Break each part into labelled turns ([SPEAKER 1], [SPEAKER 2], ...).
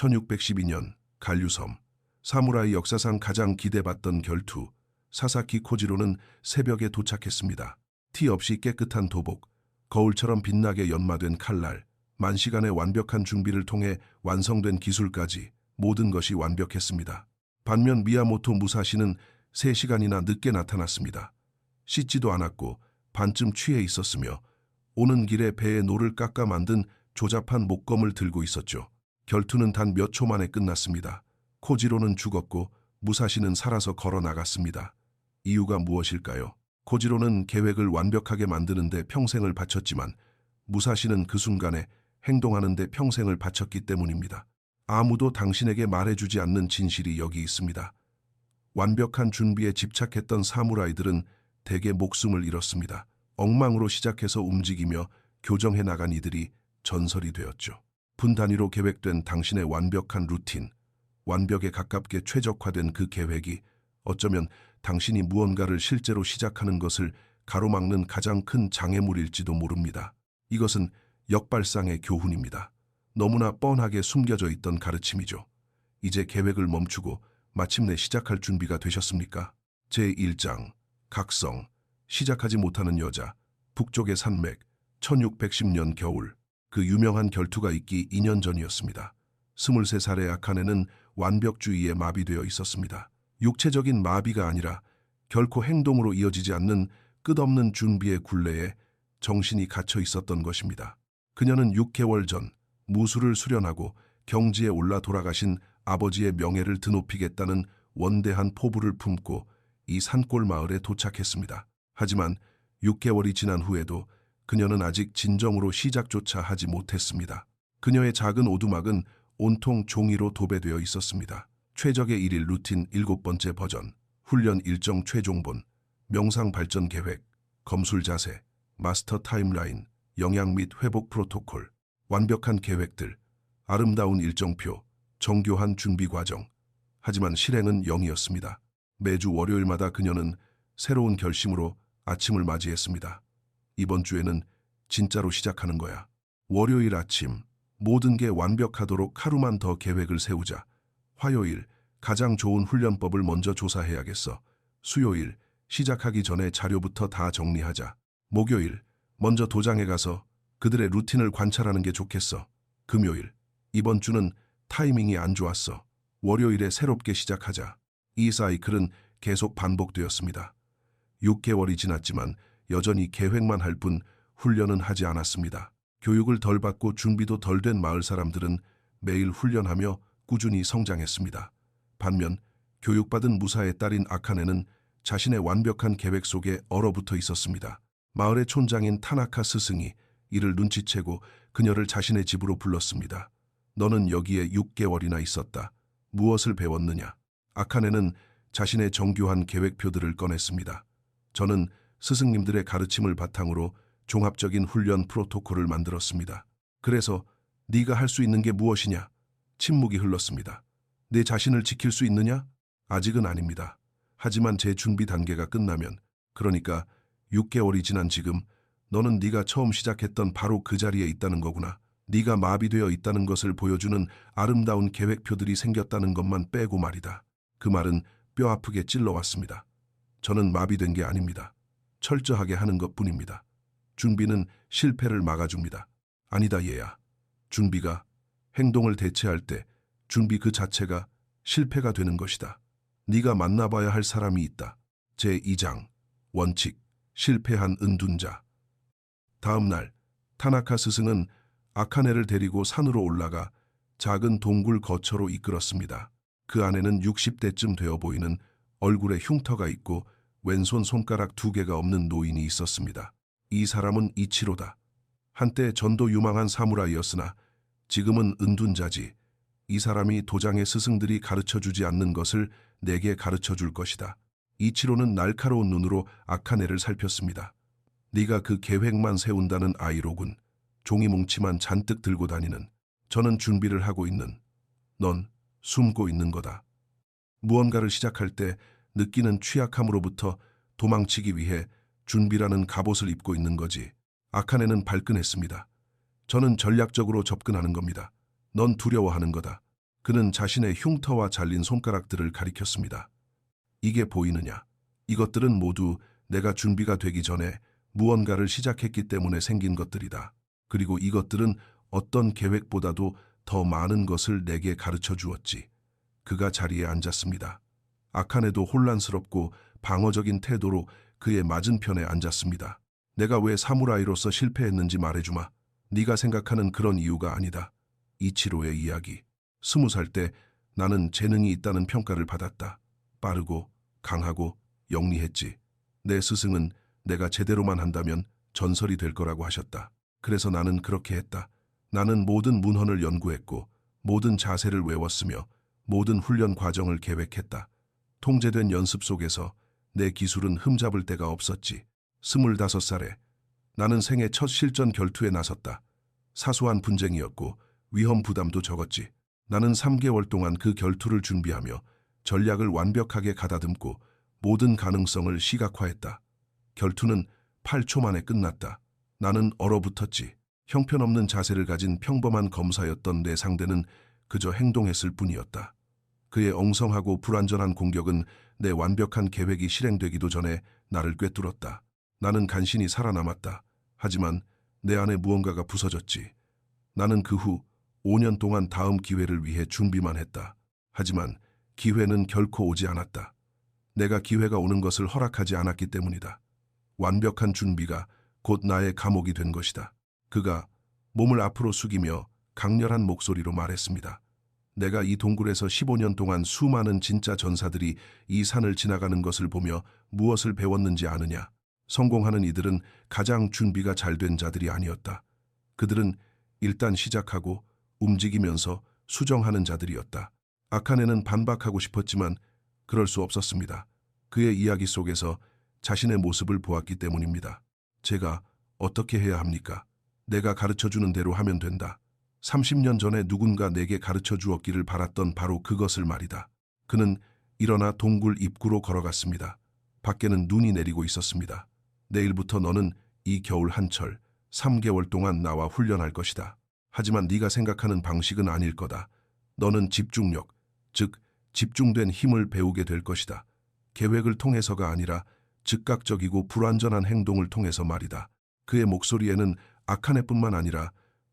[SPEAKER 1] 1612년 갈류섬. 사무라이 역사상 가장 기대받던 결투. 사사키 코지로는 새벽에 도착했습니다. 티 없이 깨끗한 도복, 거울처럼 빛나게 연마된 칼날, 만시간의 완벽한 준비를 통해 완성된 기술까지 모든 것이 완벽했습니다. 반면 미야모토 무사시는 3시간이나 늦게 나타났습니다. 씻지도 않았고 반쯤 취해 있었으며 오는 길에 배에 노를 깎아 만든 조잡한 목검을 들고 있었죠. 결투는 단 몇 초 만에 끝났습니다. 코지로는 죽었고 무사시는 살아서 걸어 나갔습니다. 이유가 무엇일까요? 코지로는 계획을 완벽하게 만드는데 평생을 바쳤지만 무사시는 그 순간에 행동하는데 평생을 바쳤기 때문입니다. 아무도 당신에게 말해주지 않는 진실이 여기 있습니다. 완벽한 준비에 집착했던 사무라이들은 대개 목숨을 잃었습니다. 엉망으로 시작해서 움직이며 교정해 나간 이들이 전설이 되었죠. 분 단위로 계획된 당신의 완벽한 루틴, 완벽에 가깝게 최적화된 그 계획이 어쩌면 당신이 무언가를 실제로 시작하는 것을 가로막는 가장 큰 장애물일지도 모릅니다. 이것은 역발상의 교훈입니다. 너무나 뻔하게 숨겨져 있던 가르침이죠. 이제 계획을 멈추고 마침내 시작할 준비가 되셨습니까? 제1장 각성. 시작하지 못하는 여자. 북쪽의 산맥. 1610년 겨울. 그 유명한 결투가 있기 2년 전이었습니다. 23살의 아카네는 완벽주의에 마비되어 있었습니다. 육체적인 마비가 아니라 결코 행동으로 이어지지 않는 끝없는 준비의 굴레에 정신이 갇혀 있었던 것입니다. 그녀는 6개월 전 무술을 수련하고 경지에 올라 돌아가신 아버지의 명예를 드높이겠다는 원대한 포부를 품고 이 산골 마을에 도착했습니다. 하지만 6개월이 지난 후에도 그녀는 아직 진정으로 시작조차 하지 못했습니다. 그녀의 작은 오두막은 온통 종이로 도배되어 있었습니다. 최적의 1일 루틴 7번째 버전, 훈련 일정 최종본, 명상 발전 계획, 검술 자세, 마스터 타임라인, 영양 및 회복 프로토콜, 완벽한 계획들, 아름다운 일정표, 정교한 준비 과정. 하지만 실행은 0이었습니다. 매주 월요일마다 그녀는 새로운 결심으로 아침을 맞이했습니다. 이번 주에는 진짜로 시작하는 거야. 월요일 아침, 모든 게 완벽하도록 하루만 더 계획을 세우자. 화요일, 가장 좋은 훈련법을 먼저 조사해야겠어. 수요일, 시작하기 전에 자료부터 다 정리하자. 목요일, 먼저 도장에 가서 그들의 루틴을 관찰하는 게 좋겠어. 금요일, 이번 주는 타이밍이 안 좋았어. 월요일에 새롭게 시작하자. 이 사이클은 계속 반복되었습니다. 6개월이 지났지만 여전히 계획만 할 뿐 훈련은 하지 않았습니다. 교육을 덜 받고 준비도 덜 된 마을 사람들은 매일 훈련하며 꾸준히 성장했습니다. 반면 교육받은 무사의 딸인 아카네는 자신의 완벽한 계획 속에 얼어붙어 있었습니다. 마을의 촌장인 타나카 스승이 이를 눈치채고 그녀를 자신의 집으로 불렀습니다. 너는 여기에 6개월이나 있었다. 무엇을 배웠느냐? 아카네는 자신의 정교한 계획표들을 꺼냈습니다. 저는 스승님들의 가르침을 바탕으로 종합적인 훈련 프로토콜을 만들었습니다. 그래서 네가 할 수 있는 게 무엇이냐? 침묵이 흘렀습니다. 내 자신을 지킬 수 있느냐? 아직은 아닙니다. 하지만 제 준비 단계가 끝나면, 그러니까 6개월이 지난 지금 너는 네가 처음 시작했던 바로 그 자리에 있다는 거구나. 네가 마비되어 있다는 것을 보여주는 아름다운 계획표들이 생겼다는 것만 빼고 말이다. 그 말은 뼈 아프게 찔러왔습니다. 저는 마비된 게 아닙니다. 철저하게 하는 것뿐입니다. 준비는 실패를 막아줍니다. 아니다 얘야. 준비가 행동을 대체할 때 준비 그 자체가 실패가 되는 것이다. 네가 만나봐야 할 사람이 있다. 제2장 원칙 실패한 은둔자. 다음 날 타나카 스승은 아카네를 데리고 산으로 올라가 작은 동굴 거처로 이끌었습니다. 그 안에는 60대쯤 되어 보이는 얼굴에 흉터가 있고 왼손 손가락 2개가 없는 노인이 있었습니다. 이 사람은 이치로다. 한때 전도 유망한 사무라이였으나 지금은 은둔자지. 이 사람이 도장의 스승들이 가르쳐주지 않는 것을 내게 가르쳐줄 것이다. 이치로는 날카로운 눈으로 아카네를 살폈습니다. 네가 그 계획만 세운다는 아이로군. 종이 뭉치만 잔뜩 들고 다니는. 저는 준비를 하고 있는. 넌 숨고 있는 거다. 무언가를 시작할 때 느끼는 취약함으로부터 도망치기 위해 준비라는 갑옷을 입고 있는 거지. 아카네는 발끈했습니다. 저는 전략적으로 접근하는 겁니다. 넌 두려워하는 거다. 그는 자신의 흉터와 잘린 손가락들을 가리켰습니다. 이게 보이느냐? 이것들은 모두 내가 준비가 되기 전에 무언가를 시작했기 때문에 생긴 것들이다. 그리고 이것들은 어떤 계획보다도 더 많은 것을 내게 가르쳐 주었지. 그가 자리에 앉았습니다. 아카네도 혼란스럽고 방어적인 태도로 그의 맞은편에 앉았습니다. 내가 왜 사무라이로서 실패했는지 말해주마. 네가 생각하는 그런 이유가 아니다. 이치로의 이야기. 20살 때 나는 재능이 있다는 평가를 받았다. 빠르고 강하고 영리했지. 내 스승은 내가 제대로만 한다면 전설이 될 거라고 하셨다. 그래서 나는 그렇게 했다. 나는 모든 문헌을 연구했고 모든 자세를 외웠으며 모든 훈련 과정을 계획했다. 통제된 연습 속에서 내 기술은 흠잡을 데가 없었지. 25살에 나는 생애 첫 실전 결투에 나섰다. 사소한 분쟁이었고 위험 부담도 적었지. 나는 3개월 동안 그 결투를 준비하며 전략을 완벽하게 가다듬고 모든 가능성을 시각화했다. 결투는 8초 만에 끝났다. 나는 얼어붙었지. 형편없는 자세를 가진 평범한 검사였던 내 상대는 그저 행동했을 뿐이었다. 그의 엉성하고 불완전한 공격은 내 완벽한 계획이 실행되기도 전에 나를 꿰뚫었다. 나는 간신히 살아남았다. 하지만 내 안에 무언가가 부서졌지. 나는 그 후 5년 동안 다음 기회를 위해 준비만 했다. 하지만 기회는 결코 오지 않았다. 내가 기회가 오는 것을 허락하지 않았기 때문이다. 완벽한 준비가 곧 나의 감옥이 된 것이다. 그가 몸을 앞으로 숙이며 강렬한 목소리로 말했습니다. 내가 이 동굴에서 15년 동안 수많은 진짜 전사들이 이 산을 지나가는 것을 보며 무엇을 배웠는지 아느냐? 성공하는 이들은 가장 준비가 잘 된 자들이 아니었다. 그들은 일단 시작하고 움직이면서 수정하는 자들이었다. 아카네는 반박하고 싶었지만 그럴 수 없었습니다. 그의 이야기 속에서 자신의 모습을 보았기 때문입니다. 제가 어떻게 해야 합니까? 내가 가르쳐주는 대로 하면 된다. 30년 전에 누군가 내게 가르쳐 주었기를 바랐던 바로 그것을 말이다. 그는 일어나 동굴 입구로 걸어갔습니다. 밖에는 눈이 내리고 있었습니다. 내일부터 너는 이 겨울 한철 3개월 동안 나와 훈련할 것이다. 하지만 네가 생각하는 방식은 아닐 거다. 너는 집중력, 즉 집중된 힘을 배우게 될 것이다. 계획을 통해서가 아니라 즉각적이고 불완전한 행동을 통해서 말이다. 그의 목소리에는 아카네뿐만 아니라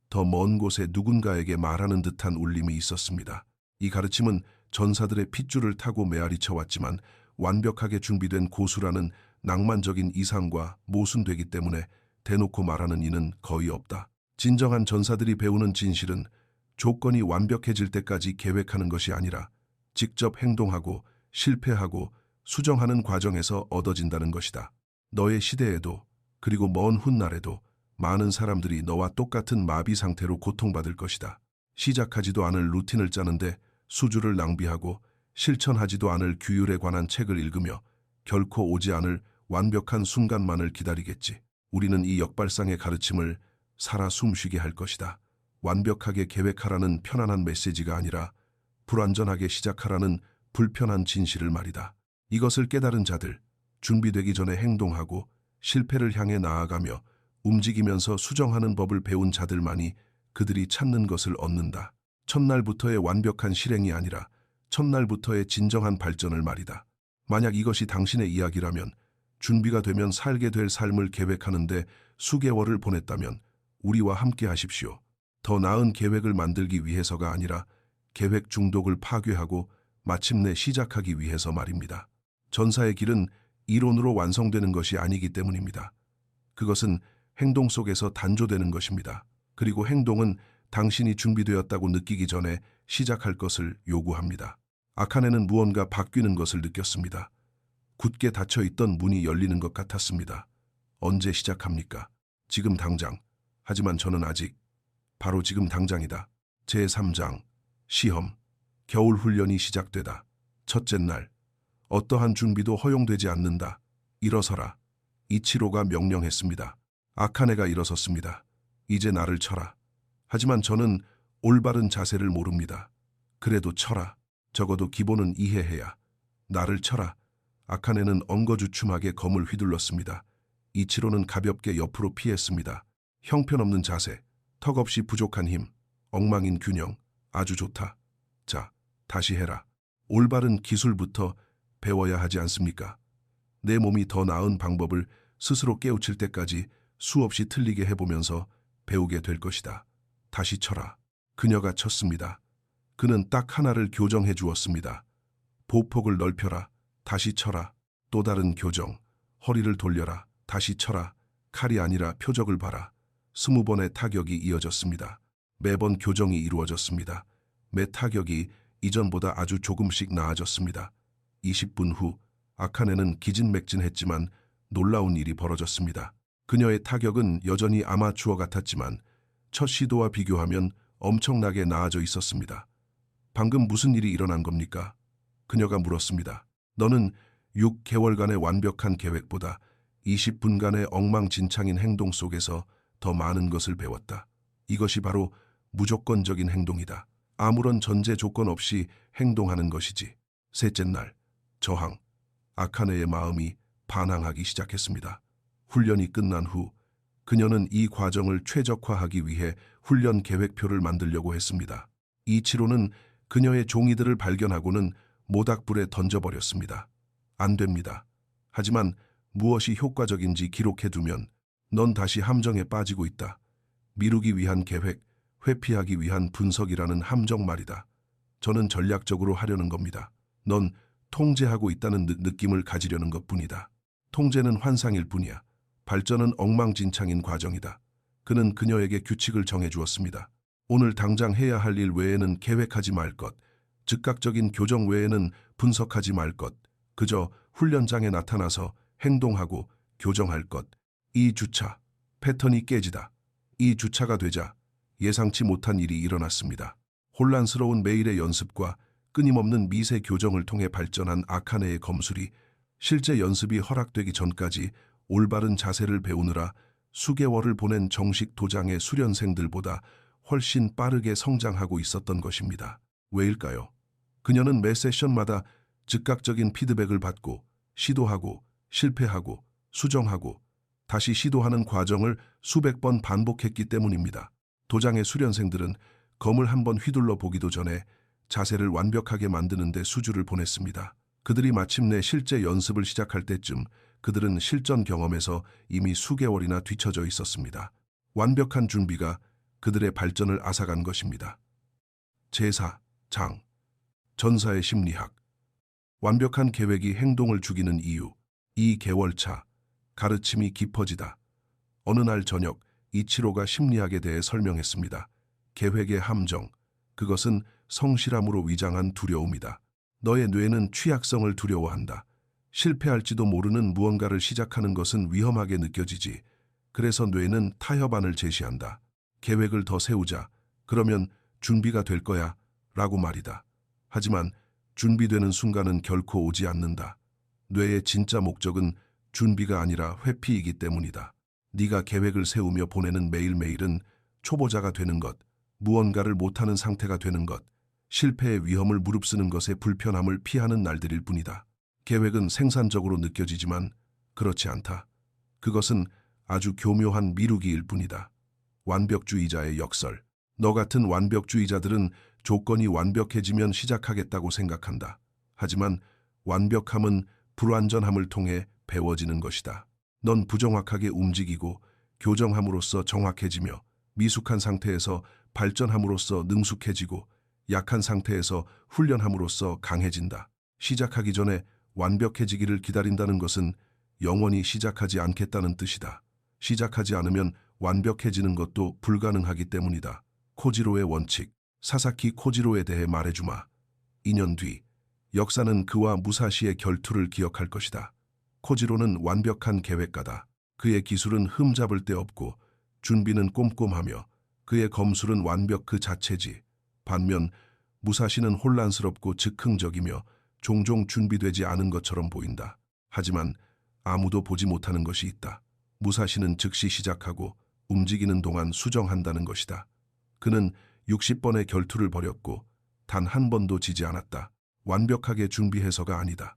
[SPEAKER 1] 더 먼 곳에 누군가에게 말하는 듯한 울림이 있었습니다. 이 가르침은 전사들의 핏줄을 타고 메아리쳐 왔지만 완벽하게 준비된 고수라는 낭만적인 이상과 모순되기 때문에 대놓고 말하는 이는 거의 없다. 진정한 전사들이 배우는 진실은 조건이 완벽해질 때까지 계획하는 것이 아니라 직접 행동하고 실패하고 수정하는 과정에서 얻어진다는 것이다. 너의 시대에도 그리고 먼 훗날에도 많은 사람들이 너와 똑같은 마비 상태로 고통받을 것이다. 시작하지도 않을 루틴을 짜는데 수주를 낭비하고 실천하지도 않을 규율에 관한 책을 읽으며 결코 오지 않을 완벽한 순간만을 기다리겠지. 우리는 이 역발상의 가르침을 살아 숨쉬게 할 것이다. 완벽하게 계획하라는 편안한 메시지가 아니라 불완전하게 시작하라는 불편한 진실을 말이다. 이것을 깨달은 자들, 준비되기 전에 행동하고 실패를 향해 나아가며 움직이면서 수정하는 법을 배운 자들만이 그들이 찾는 것을 얻는다. 첫날부터의 완벽한 실행이 아니라 첫날부터의 진정한 발전을 말이다. 만약 이것이 당신의 이야기라면, 준비가 되면 살게 될 삶을 계획하는데 수개월을 보냈다면 우리와 함께 하십시오. 더 나은 계획을 만들기 위해서가 아니라 계획 중독을 파괴하고 마침내 시작하기 위해서 말입니다. 전사의 길은 이론으로 완성되는 것이 아니기 때문입니다. 그것은 행동 속에서 단조되는 것입니다. 그리고 행동은 당신이 준비되었다고 느끼기 전에 시작할 것을 요구합니다. 아카네는 무언가 바뀌는 것을 느꼈습니다. 굳게 닫혀있던 문이 열리는 것 같았습니다. 언제 시작합니까? 지금 당장. 하지만 저는 아직, 바로 지금 당장이다. 제3장, 시험, 겨울 훈련이 시작되다. 첫째 날, 어떠한 준비도 허용되지 않는다. 일어서라. 이치로가 명령했습니다. 아카네가 일어섰습니다. 이제 나를 쳐라. 하지만 저는 올바른 자세를 모릅니다. 그래도 쳐라. 적어도 기본은 이해해야. 나를 쳐라. 아카네는 엉거주춤하게 검을 휘둘렀습니다. 이치로는 가볍게 옆으로 피했습니다. 형편없는 자세, 턱없이 부족한 힘, 엉망인 균형, 아주 좋다. 자, 다시 해라. 올바른 기술부터 배워야 하지 않습니까? 내 몸이 더 나은 방법을 스스로 깨우칠 때까지 수없이 틀리게 해보면서 배우게 될 것이다. 다시 쳐라. 그녀가 쳤습니다. 그는 딱 하나를 교정해 주었습니다. 보폭을 넓혀라. 다시 쳐라. 또 다른 교정. 허리를 돌려라. 다시 쳐라. 칼이 아니라 표적을 봐라. 20번의 타격이 이어졌습니다. 매번 교정이 이루어졌습니다. 매 타격이 이전보다 아주 조금씩 나아졌습니다. 20분 후 아카네는 기진맥진했지만 놀라운 일이 벌어졌습니다. 그녀의 타격은 여전히 아마추어 같았지만 첫 시도와 비교하면 엄청나게 나아져 있었습니다. 방금 무슨 일이 일어난 겁니까? 그녀가 물었습니다. 너는 6개월간의 완벽한 계획보다 20분간의 엉망진창인 행동 속에서 더 많은 것을 배웠다. 이것이 바로 무조건적인 행동이다. 아무런 전제 조건 없이 행동하는 것이지. 셋째 날, 저항. 아카네의 마음이 반항하기 시작했습니다. 훈련이 끝난 후 그녀는 이 과정을 최적화하기 위해 훈련 계획표를 만들려고 했습니다. 이치로는 그녀의 종이들을 발견하고는 모닥불에 던져버렸습니다. 안 됩니다. 하지만 무엇이 효과적인지 기록해두면 넌 다시 함정에 빠지고 있다. 미루기 위한 계획, 회피하기 위한 분석이라는 함정 말이다. 저는 전략적으로 하려는 겁니다. 넌 통제하고 있다는 느낌을 가지려는 것뿐이다. 통제는 환상일 뿐이야. 발전은 엉망진창인 과정이다. 그는 그녀에게 규칙을 정해주었습니다. 오늘 당장 해야 할 일 외에는 계획하지 말 것, 즉각적인 교정 외에는 분석하지 말 것, 그저 훈련장에 나타나서 행동하고 교정할 것. 이 주차, 패턴이 깨지다. 이 주차가 되자 예상치 못한 일이 일어났습니다. 혼란스러운 매일의 연습과 끊임없는 미세 교정을 통해 발전한 아카네의 검술이 실제 연습이 허락되기 전까지 올바른 자세를 배우느라 수개월을 보낸 정식 도장의 수련생들보다 훨씬 빠르게 성장하고 있었던 것입니다. 왜일까요? 그녀는 매 세션마다 즉각적인 피드백을 받고 시도하고 실패하고 수정하고 다시 시도하는 과정을 수백 번 반복했기 때문입니다. 도장의 수련생들은 검을 한번 휘둘러 보기도 전에 자세를 완벽하게 만드는 데 수주를 보냈습니다. 그들이 마침내 실제 연습을 시작할 때쯤 그들은 실전 경험에서 이미 수개월이나 뒤처져 있었습니다. 완벽한 준비가 그들의 발전을 앗아간 것입니다. 제4. 장. 전사의 심리학. 완벽한 계획이 행동을 죽이는 이유. 2개월차. 가르침이 깊어지다. 어느 날 저녁 이치로가 심리학에 대해 설명했습니다. 계획의 함정. 그것은 성실함으로 위장한 두려움이다. 너의 뇌는 취약성을 두려워한다. 실패할지도 모르는 무언가를 시작하는 것은 위험하게 느껴지지. 그래서 뇌는 타협안을 제시한다. 계획을 더 세우자. 그러면 준비가 될 거야. 라고 말이다. 하지만 준비되는 순간은 결코 오지 않는다. 뇌의 진짜 목적은 준비가 아니라 회피이기 때문이다. 네가 계획을 세우며 보내는 매일매일은 초보자가 되는 것, 무언가를 못하는 상태가 되는 것, 실패의 위험을 무릅쓰는 것의 불편함을 피하는 날들일 뿐이다. 계획은 생산적으로 느껴지지만 그렇지 않다. 그것은 아주 교묘한 미루기일 뿐이다. 완벽주의자의 역설. 너 같은 완벽주의자들은 조건이 완벽해지면 시작하겠다고 생각한다. 하지만 완벽함은 불완전함을 통해 배워지는 것이다. 넌 부정확하게 움직이고 교정함으로써 정확해지며 미숙한 상태에서 발전함으로써 능숙해지고 약한 상태에서 훈련함으로써 강해진다. 시작하기 전에 완벽해지기를 기다린다는 것은 영원히 시작하지 않겠다는 뜻이다. 시작하지 않으면 완벽해지는 것도 불가능하기 때문이다. 코지로의 원칙. 사사키 코지로에 대해 말해주마. 2년 뒤 역사는 그와 무사시의 결투를 기억할 것이다. 코지로는 완벽한 계획가다. 그의 기술은 흠잡을 데 없고 준비는 꼼꼼하며 그의 검술은 완벽 그 자체지. 반면 무사시는 혼란스럽고 즉흥적이며 종종 준비되지 않은 것처럼 보인다. 하지만 아무도 보지 못하는 것이 있다. 무사시는 즉시 시작하고 움직이는 동안 수정한다는 것이다. 그는 60번의 결투를 벌였고 단 한 번도 지지 않았다. 완벽하게 준비해서가 아니다.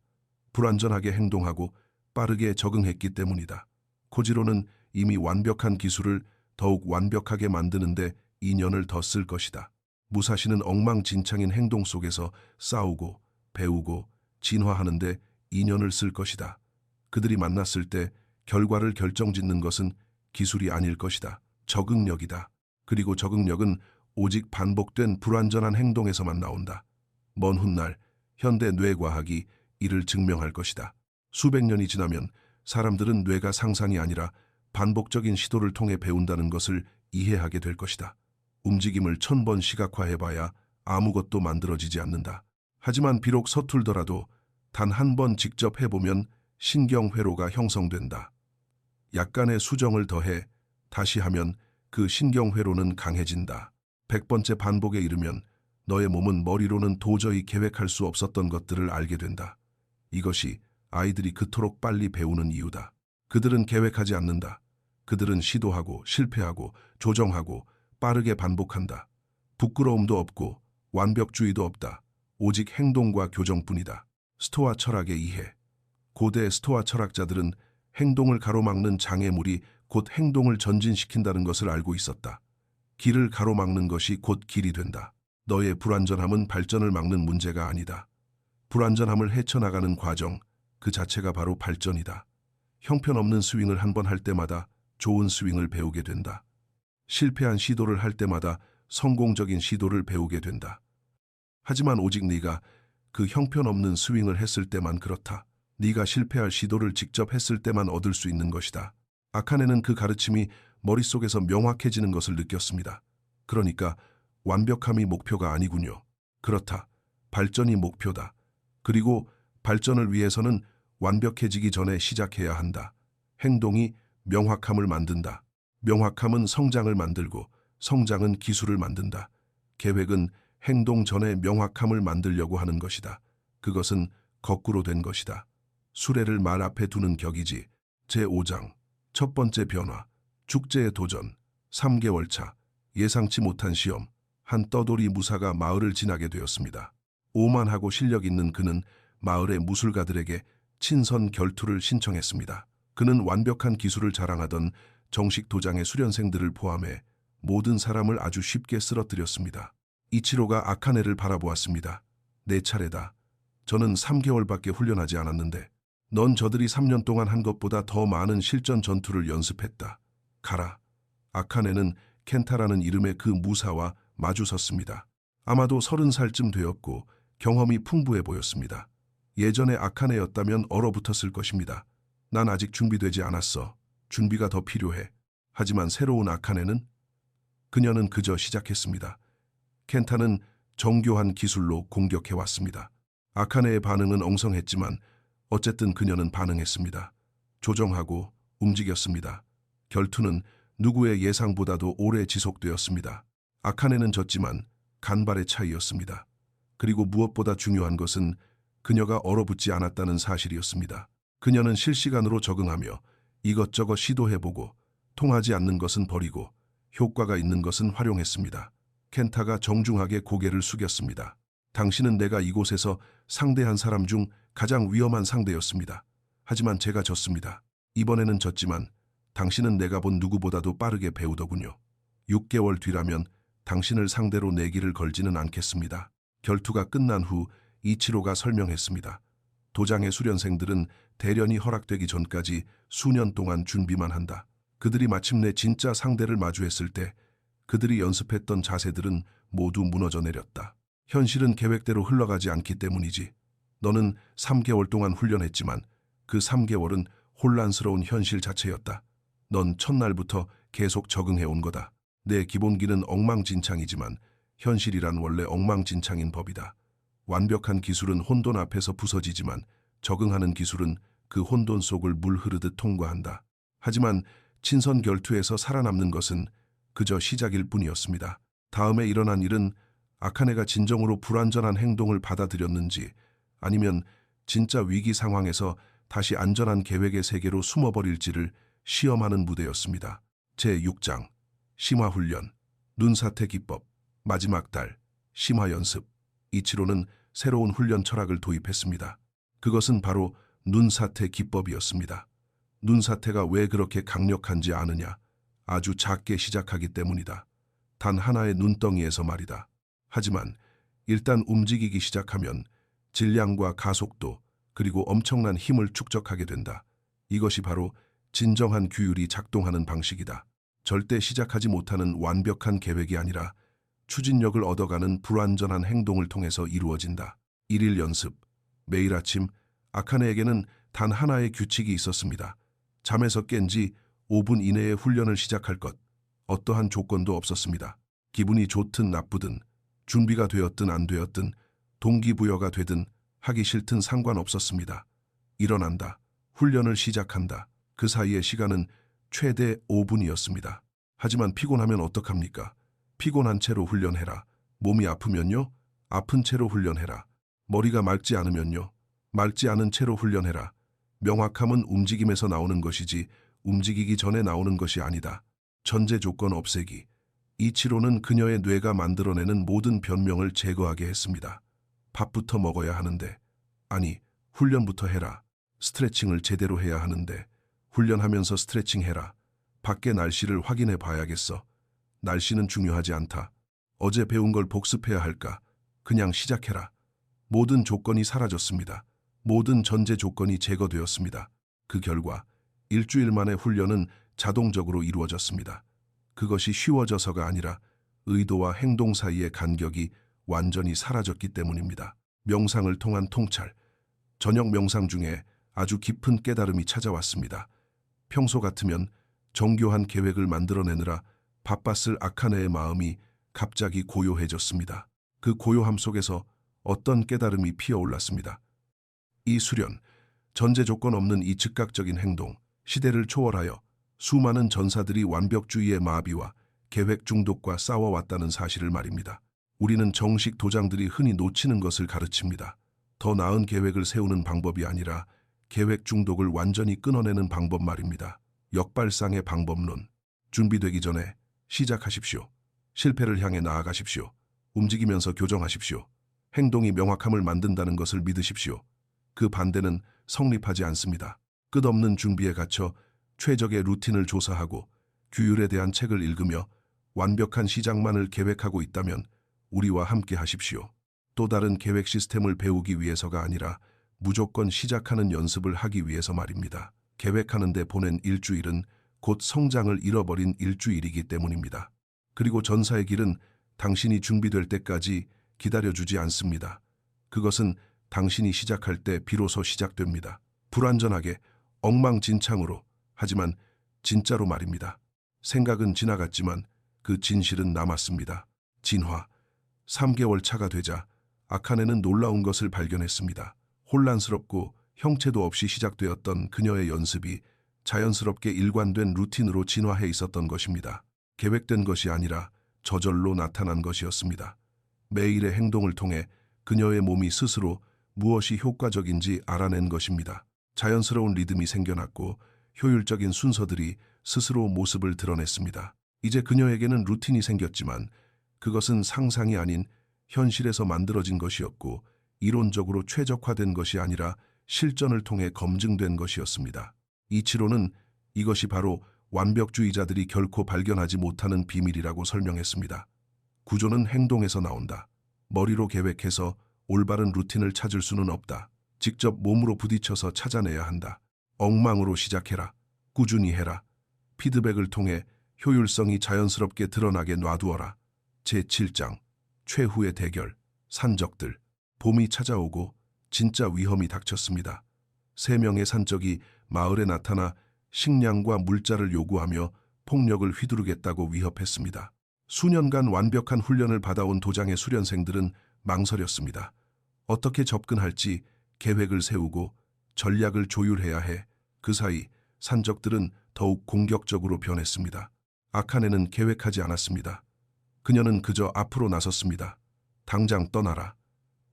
[SPEAKER 1] 불완전하게 행동하고 빠르게 적응했기 때문이다. 코지로는 이미 완벽한 기술을 더욱 완벽하게 만드는데 2년을 더 쓸 것이다. 무사시는 엉망진창인 행동 속에서 싸우고 배우고 진화하는데 2년을 쓸 것이다. 그들이 만났을 때 결과를 결정짓는 것은 기술이 아닐 것이다. 적응력이다. 그리고 적응력은 오직 반복된 불완전한 행동에서만 나온다. 먼 훗날 현대 뇌과학이 이를 증명할 것이다. 수백 년이 지나면 사람들은 뇌가 상상이 아니라 반복적인 시도를 통해 배운다는 것을 이해하게 될 것이다. 움직임을 1000번 시각화해봐야 아무것도 만들어지지 않는다. 하지만 비록 서툴더라도 단 한 번 직접 해보면 신경회로가 형성된다. 약간의 수정을 더해 다시 하면 그 신경회로는 강해진다. 100번째 반복에 이르면 너의 몸은 머리로는 도저히 계획할 수 없었던 것들을 알게 된다. 이것이 아이들이 그토록 빨리 배우는 이유다. 그들은 계획하지 않는다. 그들은 시도하고 실패하고 조정하고 빠르게 반복한다. 부끄러움도 없고 완벽주의도 없다. 오직 행동과 교정뿐이다. 스토아 철학의 이해. 고대 스토아 철학자들은 행동을 가로막는 장애물이 곧 행동을 전진시킨다는 것을 알고 있었다. 길을 가로막는 것이 곧 길이 된다. 너의 불완전함은 발전을 막는 문제가 아니다. 불완전함을 헤쳐나가는 과정, 그 자체가 바로 발전이다. 형편없는 스윙을 한 번 할 때마다 좋은 스윙을 배우게 된다. 실패한 시도를 할 때마다 성공적인 시도를 배우게 된다. 하지만 오직 네가 그 형편없는 스윙을 했을 때만 그렇다. 네가 실패할 시도를 직접 했을 때만 얻을 수 있는 것이다. 아카네는 그 가르침이 머릿속에서 명확해지는 것을 느꼈습니다. 그러니까 완벽함이 목표가 아니군요. 그렇다. 발전이 목표다. 그리고 발전을 위해서는 완벽해지기 전에 시작해야 한다. 행동이 명확함을 만든다. 명확함은 성장을 만들고 성장은 기술을 만든다. 계획은 행동 전에 명확함을 만들려고 하는 것이다. 그것은 거꾸로 된 것이다. 수레를 말 앞에 두는 격이지. 제5장 첫 번째 변화, 축제의 도전, 3개월 차, 예상치 못한 시험. 한 떠돌이 무사가 마을을 지나게 되었습니다. 오만하고 실력 있는 그는 마을의 무술가들에게 친선 결투를 신청했습니다. 그는 완벽한 기술을 자랑하던 정식 도장의 수련생들을 포함해 모든 사람을 아주 쉽게 쓰러뜨렸습니다. 이치로가 아카네를 바라보았습니다. 내 차례다. 저는 3개월밖에 훈련하지 않았는데 넌 저들이 3년 동안 한 것보다 더 많은 실전 전투를 연습했다. 가라. 아카네는 켄타라는 이름의 그 무사와 마주섰습니다. 아마도 30살쯤 되었고 경험이 풍부해 보였습니다. 예전에 아카네였다면 얼어붙었을 것입니다. 난 아직 준비되지 않았어. 준비가 더 필요해. 하지만 새로운 아카네는? 그녀는 그저 시작했습니다. 켄타는 정교한 기술로 공격해왔습니다. 아카네의 반응은 엉성했지만 어쨌든 그녀는 반응했습니다. 조정하고 움직였습니다. 결투는 누구의 예상보다도 오래 지속되었습니다. 아카네는 졌지만 간발의 차이였습니다. 그리고 무엇보다 중요한 것은 그녀가 얼어붙지 않았다는 사실이었습니다. 그녀는 실시간으로 적응하며 이것저것 시도해보고 통하지 않는 것은 버리고 효과가 있는 것은 활용했습니다. 켄타가 정중하게 고개를 숙였습니다. 당신은 내가 이곳에서 상대한 사람 중 가장 위험한 상대였습니다. 하지만 제가 졌습니다. 이번에는 졌지만 당신은 내가 본 누구보다도 빠르게 배우더군요. 6개월 뒤라면 당신을 상대로 내기를 걸지는 않겠습니다. 결투가 끝난 후 이치로가 설명했습니다. 도장의 수련생들은 대련이 허락되기 전까지 수년 동안 준비만 한다. 그들이 마침내 진짜 상대를 마주했을 때 그들이 연습했던 자세들은 모두 무너져 내렸다. 현실은 계획대로 흘러가지 않기 때문이지. 너는 3개월 동안 훈련했지만 그 3개월은 혼란스러운 현실 자체였다. 넌 첫날부터 계속 적응해온 거다. 내 기본기는 엉망진창이지만 현실이란 원래 엉망진창인 법이다. 완벽한 기술은 혼돈 앞에서 부서지지만 적응하는 기술은 그 혼돈 속을 물 흐르듯 통과한다. 하지만 친선 결투에서 살아남는 것은 그저 시작일 뿐이었습니다. 다음에 일어난 일은 아카네가 진정으로 불완전한 행동을 받아들였는지 아니면 진짜 위기 상황에서 다시 안전한 계획의 세계로 숨어버릴지를 시험하는 무대였습니다. 제6장 심화훈련, 눈사태 기법, 마지막 달, 심화연습. 이치로는 새로운 훈련 철학을 도입했습니다. 그것은 바로 눈사태 기법이었습니다. 눈사태가 왜 그렇게 강력한지 아느냐? 아주 작게 시작하기 때문이다. 단 하나의 눈덩이에서 말이다. 하지만 일단 움직이기 시작하면 질량과 가속도 그리고 엄청난 힘을 축적하게 된다. 이것이 바로 진정한 규율이 작동하는 방식이다. 절대 시작하지 못하는 완벽한 계획이 아니라 추진력을 얻어가는 불완전한 행동을 통해서 이루어진다. 일일 연습. 매일 아침 아카네에게는 단 하나의 규칙이 있었습니다. 잠에서 깬 지 5분 이내에 훈련을 시작할 것. 어떠한 조건도 없었습니다. 기분이 좋든 나쁘든, 준비가 되었든 안 되었든, 동기부여가 되든 하기 싫든 상관없었습니다. 일어난다. 훈련을 시작한다. 그 사이의 시간은 최대 5분이었습니다. 하지만 피곤하면 어떡합니까? 피곤한 채로 훈련해라. 몸이 아프면요? 아픈 채로 훈련해라. 머리가 맑지 않으면요? 맑지 않은 채로 훈련해라. 명확함은 움직임에서 나오는 것이지 움직이기 전에 나오는 것이 아니다. 전제 조건 없애기. 이 치료는 그녀의 뇌가 만들어내는 모든 변명을 제거하게 했습니다. 밥부터 먹어야 하는데, 아니, 훈련부터 해라. 스트레칭을 제대로 해야 하는데, 훈련하면서 스트레칭 해라. 밖의 날씨를 확인해 봐야겠어. 날씨는 중요하지 않다. 어제 배운 걸 복습해야 할까? 그냥 시작해라. 모든 조건이 사라졌습니다. 모든 전제 조건이 제거되었습니다. 그 결과 일주일 만에 훈련은 자동적으로 이루어졌습니다. 그것이 쉬워져서가 아니라 의도와 행동 사이의 간격이 완전히 사라졌기 때문입니다. 명상을 통한 통찰. 저녁 명상 중에 아주 깊은 깨달음이 찾아왔습니다. 평소 같으면 정교한 계획을 만들어내느라 바빴을 아카네의 마음이 갑자기 고요해졌습니다. 그 고요함 속에서 어떤 깨달음이 피어올랐습니다. 이 수련, 전제 조건 없는 이 즉각적인 행동, 시대를 초월하여 수많은 전사들이 완벽주의의 마비와 계획 중독과 싸워왔다는 사실을 말입니다. 우리는 정식 도장들이 흔히 놓치는 것을 가르칩니다. 더 나은 계획을 세우는 방법이 아니라 계획 중독을 완전히 끊어내는 방법 말입니다. 역발상의 방법론. 준비되기 전에 시작하십시오. 실패를 향해 나아가십시오. 움직이면서 교정하십시오. 행동이 명확함을 만든다는 것을 믿으십시오. 그 반대는 성립하지 않습니다. 끝없는 준비에 갇혀 최적의 루틴을 조사하고 규율에 대한 책을 읽으며 완벽한 시작만을 계획하고 있다면 우리와 함께 하십시오. 또 다른 계획 시스템을 배우기 위해서가 아니라 무조건 시작하는 연습을 하기 위해서 말입니다. 계획하는 데 보낸 일주일은 곧 성장을 잃어버린 일주일이기 때문입니다. 그리고 전사의 길은 당신이 준비될 때까지 기다려주지 않습니다. 그것은 당신이 시작할 때 비로소 시작됩니다. 불완전하게, 엉망진창으로, 하지만 진짜로 말입니다. 생각은 지나갔지만 그 진실은 남았습니다. 진화. 3개월 차가 되자 아카네는 놀라운 것을 발견했습니다. 혼란스럽고 형체도 없이 시작되었던 그녀의 연습이 자연스럽게 일관된 루틴으로 진화해 있었던 것입니다. 계획된 것이 아니라 저절로 나타난 것이었습니다. 매일의 행동을 통해 그녀의 몸이 스스로 무엇이 효과적인지 알아낸 것입니다. 자연스러운 리듬이 생겨났고 효율적인 순서들이 스스로 모습을 드러냈습니다. 이제 그녀에게는 루틴이 생겼지만 그것은 상상이 아닌 현실에서 만들어진 것이었고 이론적으로 최적화된 것이 아니라 실전을 통해 검증된 것이었습니다. 이치로는 이것이 바로 완벽주의자들이 결코 발견하지 못하는 비밀이라고 설명했습니다. 구조는 행동에서 나온다. 머리로 계획해서 올바른 루틴을 찾을 수는 없다. 직접 몸으로 부딪혀서 찾아내야 한다. 엉망으로 시작해라. 꾸준히 해라. 피드백을 통해 효율성이 자연스럽게 드러나게 놔두어라. 제7장 최후의 대결. 산적들. 봄이 찾아오고 진짜 위험이 닥쳤습니다. 3명의 산적이 마을에 나타나 식량과 물자를 요구하며 폭력을 휘두르겠다고 위협했습니다. 수년간 완벽한 훈련을 받아온 도장의 수련생들은 망설였습니다. 어떻게 접근할지 계획을 세우고 전략을 조율해야 해. 그 사이 산적들은 더욱 공격적으로 변했습니다. 아카네는 계획하지 않았습니다. 그녀는 그저 앞으로 나섰습니다. 당장 떠나라.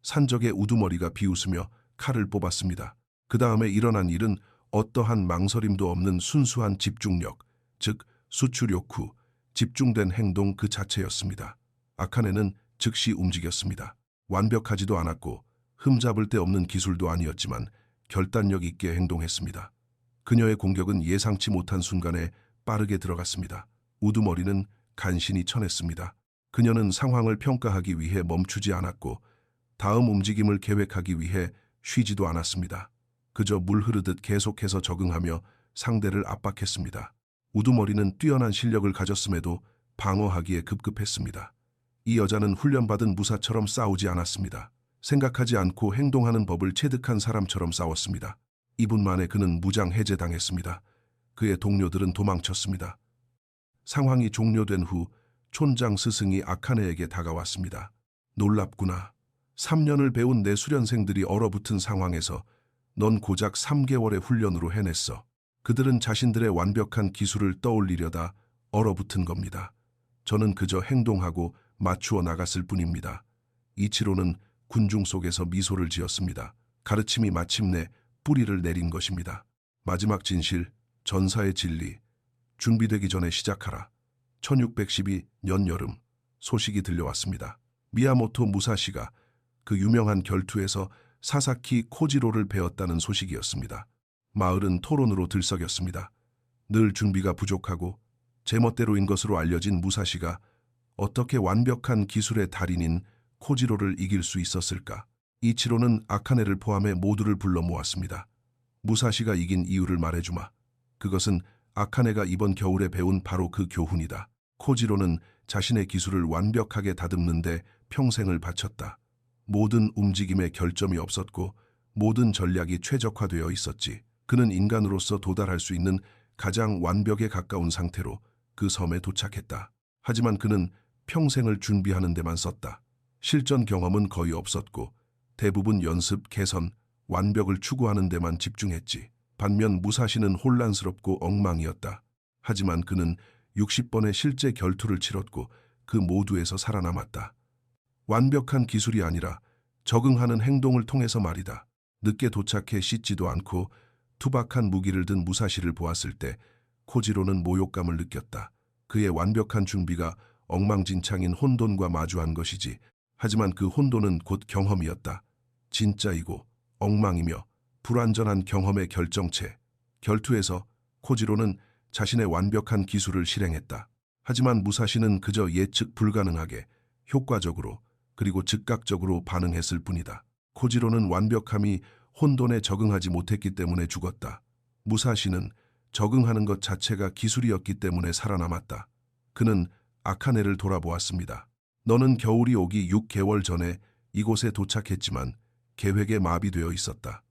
[SPEAKER 1] 산적의 우두머리가 비웃으며 칼을 뽑았습니다. 그 다음에 일어난 일은 어떠한 망설임도 없는 순수한 집중력, 즉 수출욕후, 집중된 행동 그 자체였습니다. 아카네는 즉시 움직였습니다. 완벽하지도 않았고 흠잡을 데 없는 기술도 아니었지만 결단력 있게 행동했습니다. 그녀의 공격은 예상치 못한 순간에 빠르게 들어갔습니다. 우두머리는 간신히 쳐냈습니다. 그녀는 상황을 평가하기 위해 멈추지 않았고 다음 움직임을 계획하기 위해 쉬지도 않았습니다. 그저 물 흐르듯 계속해서 적응하며 상대를 압박했습니다. 우두머리는 뛰어난 실력을 가졌음에도 방어하기에 급급했습니다. 이 여자는 훈련받은 무사처럼 싸우지 않았습니다. 생각하지 않고 행동하는 법을 체득한 사람처럼 싸웠습니다. 2분 만에 그는 무장 해제당했습니다. 그의 동료들은 도망쳤습니다. 상황이 종료된 후 촌장 스승이 아카네에게 다가왔습니다. 놀랍구나. 3년을 배운 내 수련생들이 얼어붙은 상황에서 넌 고작 3개월의 훈련으로 해냈어. 그들은 자신들의 완벽한 기술을 떠올리려다 얼어붙은 겁니다. 저는 그저 행동하고 맞추어 나갔을 뿐입니다. 이치로는 군중 속에서 미소를 지었습니다. 가르침이 마침내 뿌리를 내린 것입니다. 마지막 진실, 전사의 진리. 준비되기 전에 시작하라. 1612년 여름 소식이 들려왔습니다. 미야모토 무사시가 그 유명한 결투에서 사사키 코지로를 베었다는 소식이었습니다. 마을은 토론으로 들썩였습니다. 늘 준비가 부족하고 제멋대로인 것으로 알려진 무사시가 어떻게 완벽한 기술의 달인인 코지로를 이길 수 있었을까? 이치로는 아카네를 포함해 모두를 불러 모았습니다. 무사시가 이긴 이유를 말해주마. 그것은 아카네가 이번 겨울에 배운 바로 그 교훈이다. 코지로는 자신의 기술을 완벽하게 다듬는데 평생을 바쳤다. 모든 움직임에 결점이 없었고 모든 전략이 최적화되어 있었지. 그는 인간으로서 도달할 수 있는 가장 완벽에 가까운 상태로 그 섬에 도착했다. 하지만 그는 평생을 준비하는 데만 썼다. 실전 경험은 거의 없었고 대부분 연습, 개선, 완벽을 추구하는 데만 집중했지. 반면 무사시는 혼란스럽고 엉망이었다. 하지만 그는 60번의 실제 결투를 치렀고 그 모두에서 살아남았다. 완벽한 기술이 아니라 적응하는 행동을 통해서 말이다. 늦게 도착해 씻지도 않고 투박한 무기를 든 무사시를 보았을 때 코지로는 모욕감을 느꼈다. 그의 완벽한 준비가 엉망진창인 혼돈과 마주한 것이지. 하지만 그 혼돈은 곧 경험이었다. 진짜이고 엉망이며 불완전한 경험의 결정체. 결투에서 코지로는 자신의 완벽한 기술을 실행했다. 하지만 무사시는 그저 예측 불가능하게 효과적으로 그리고 즉각적으로 반응했을 뿐이다. 코지로는 완벽함이 혼돈에 적응하지 못했기 때문에 죽었다. 무사시는 적응하는 것 자체가 기술이었기 때문에 살아남았다. 그는 아카네를 돌아보았습니다. 너는 겨울이 오기 6개월 전에 이곳에 도착했지만 계획에 마비되어 있었다.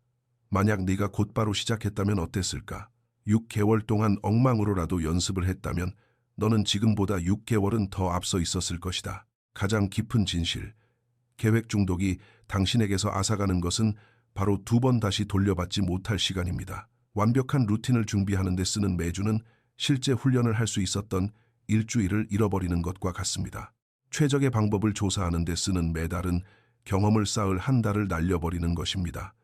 [SPEAKER 1] 만약 네가 곧바로 시작했다면 어땠을까? 6개월 동안 엉망으로라도 연습을 했다면 너는 지금보다 6개월은 더 앞서 있었을 것이다. 가장 깊은 진실. 계획 중독이 당신에게서 앗아가는 것은 바로 2번 다시 돌려받지 못할 시간입니다. 완벽한 루틴을 준비하는 데 쓰는 매주는 실제 훈련을 할 수 있었던 일주일을 잃어버리는 것과 같습니다. 최적의 방법을 조사하는 데 쓰는 매달은 경험을 쌓을 한 달을 날려버리는 것입니다.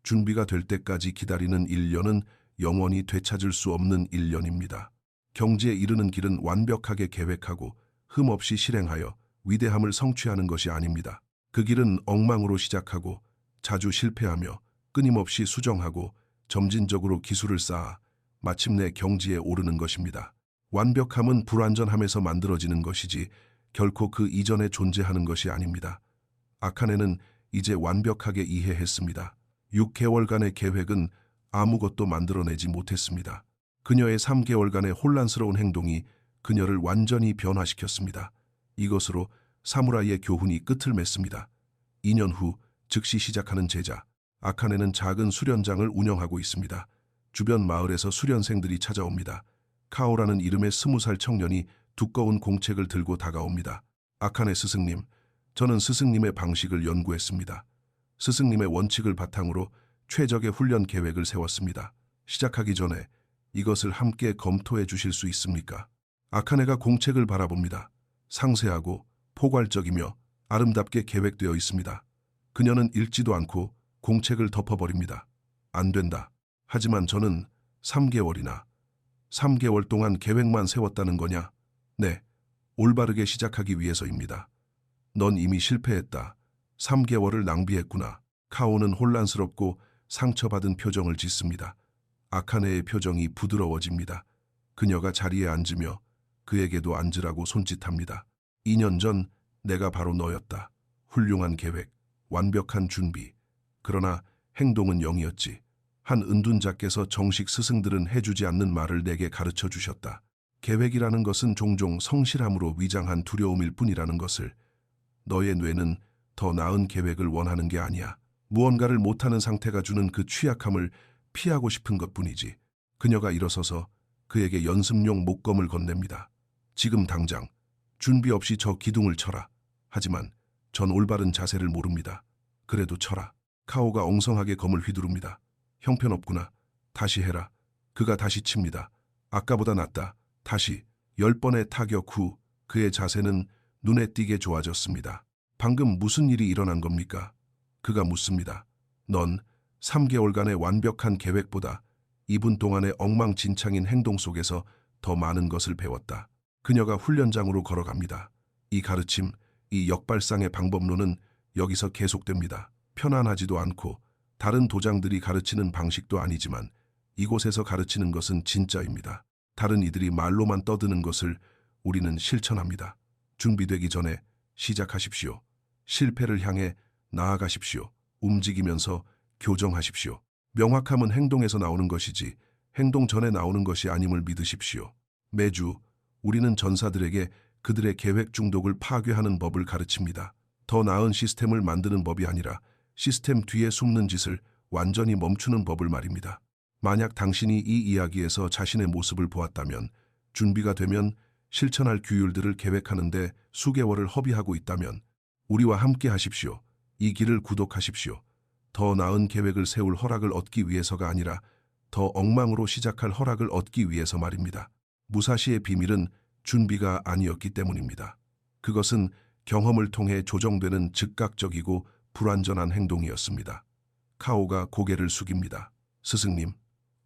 [SPEAKER 1] 준비가 될 때까지 기다리는 1년은 영원히 되찾을 수 없는 1년입니다. 경지에 이르는 길은 완벽하게 계획하고 흠없이 실행하여 위대함을 성취하는 것이 아닙니다. 그 길은 엉망으로 시작하고 자주 실패하며 끊임없이 수정하고 점진적으로 기술을 쌓아 마침내 경지에 오르는 것입니다. 완벽함은 불완전함에서 만들어지는 것이지 결코 그 이전에 존재하는 것이 아닙니다. 아카네는 이제 완벽하게 이해했습니다. 6개월간의 계획은 아무것도 만들어내지 못했습니다. 그녀의 3개월간의 혼란스러운 행동이 그녀를 완전히 변화시켰습니다. 이것으로 사무라이의 교훈이 끝을 맺습니다. 2년 후 즉시 시작하는 제자. 아카네는 작은 수련장을 운영하고 있습니다. 주변 마을에서 수련생들이 찾아옵니다. 카오라는 이름의 20살 청년이 두꺼운 공책을 들고 다가옵니다. 아카네 스승님, 저는 스승님의 방식을 연구했습니다. 스승님의 원칙을 바탕으로 최적의 훈련 계획을 세웠습니다. 시작하기 전에 이것을 함께 검토해 주실 수 있습니까? 아카네가 공책을 바라봅니다. 상세하고 포괄적이며 아름답게 계획되어 있습니다. 그녀는 읽지도 않고 공책을 덮어버립니다. 안 된다. 하지만 저는 3개월 동안 계획만 세웠다는 거냐? 네, 올바르게 시작하기 위해서입니다. 넌 이미 실패했다. 3개월을 낭비했구나. 카오는 혼란스럽고 상처받은 표정을 짓습니다. 아카네의 표정이 부드러워집니다. 그녀가 자리에 앉으며 그에게도 앉으라고 손짓합니다. 2년 전 내가 바로 너였다. 훌륭한 계획, 완벽한 준비. 그러나 행동은 0이었지. 한 은둔자께서 정식 스승들은 해주지 않는 말을 내게 가르쳐 주셨다. 계획이라는 것은 종종 성실함으로 위장한 두려움일 뿐이라는 것을. 너의 뇌는 더 나은 계획을 원하는 게 아니야. 무언가를 못하는 상태가 주는 그 취약함을 피하고 싶은 것뿐이지. 그녀가 일어서서 그에게 연습용 목검을 건넵니다. 지금 당장 준비 없이 저 기둥을 쳐라. 하지만 전 올바른 자세를 모릅니다. 그래도 쳐라. 카오가 엉성하게 검을 휘두릅니다. 형편없구나. 다시 해라. 그가 다시 칩니다. 아까보다 낫다. 다시 10번의 타격 후 그의 자세는 눈에 띄게 좋아졌습니다. 방금 무슨 일이 일어난 겁니까? 그가 묻습니다. 넌 3개월간의 완벽한 계획보다 2분 동안의 엉망진창인 행동 속에서 더 많은 것을 배웠다. 그녀가 훈련장으로 걸어갑니다. 이 가르침, 이 역발상의 방법론은 여기서 계속됩니다. 편안하지도 않고 다른 도장들이 가르치는 방식도 아니지만 이곳에서 가르치는 것은 진짜입니다. 다른 이들이 말로만 떠드는 것을 우리는 실천합니다. 준비되기 전에 시작하십시오. 실패를 향해 나아가십시오. 움직이면서 교정하십시오. 명확함은 행동에서 나오는 것이지 행동 전에 나오는 것이 아님을 믿으십시오. 매주 우리는 전사들에게 그들의 계획 중독을 파괴하는 법을 가르칩니다. 더 나은 시스템을 만드는 법이 아니라 시스템 뒤에 숨는 짓을 완전히 멈추는 법을 말입니다. 만약 당신이 이 이야기에서 자신의 모습을 보았다면, 준비가 되면 실천할 규율들을 계획하는데 수개월을 허비하고 있다면 우리와 함께 하십시오. 이 길을 구독하십시오. 더 나은 계획을 세울 허락을 얻기 위해서가 아니라 더 엉망으로 시작할 허락을 얻기 위해서 말입니다. 무사시의 비밀은 준비가 아니었기 때문입니다. 그것은 경험을 통해 조정되는 즉각적이고 불완전한 행동이었습니다. 카오가 고개를 숙입니다. 스승님,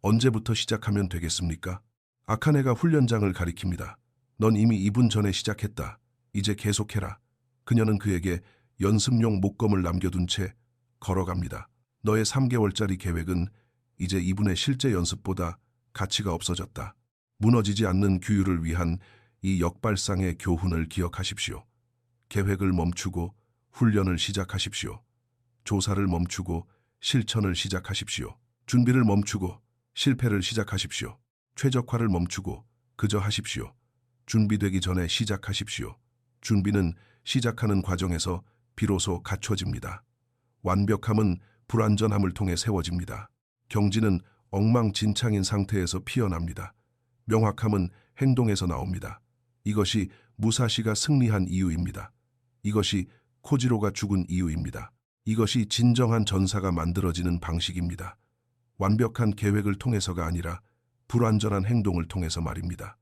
[SPEAKER 1] 언제부터 시작하면 되겠습니까? 아카네가 훈련장을 가리킵니다. 넌 이미 2분 전에 시작했다. 이제 계속해라. 그녀는 그에게 연습용 목검을 남겨둔 채 걸어갑니다. 너의 3개월짜리 계획은 이제 2분의 실제 연습보다 가치가 없어졌다. 무너지지 않는 규율을 위한 이 역발상의 교훈을 기억하십시오. 계획을 멈추고 훈련을 시작하십시오. 조사를 멈추고 실천을 시작하십시오. 준비를 멈추고 실패를 시작하십시오. 최적화를 멈추고 그저 하십시오. 준비되기 전에 시작하십시오. 준비는 시작하는 과정에서 비로소 갖춰집니다. 완벽함은 불완전함을 통해 세워집니다. 경지는 엉망진창인 상태에서 피어납니다. 명확함은 행동에서 나옵니다. 이것이 무사시가 승리한 이유입니다. 이것이 코지로가 죽은 이유입니다. 이것이 진정한 전사가 만들어지는 방식입니다. 완벽한 계획을 통해서가 아니라 불완전한 행동을 통해서 말입니다.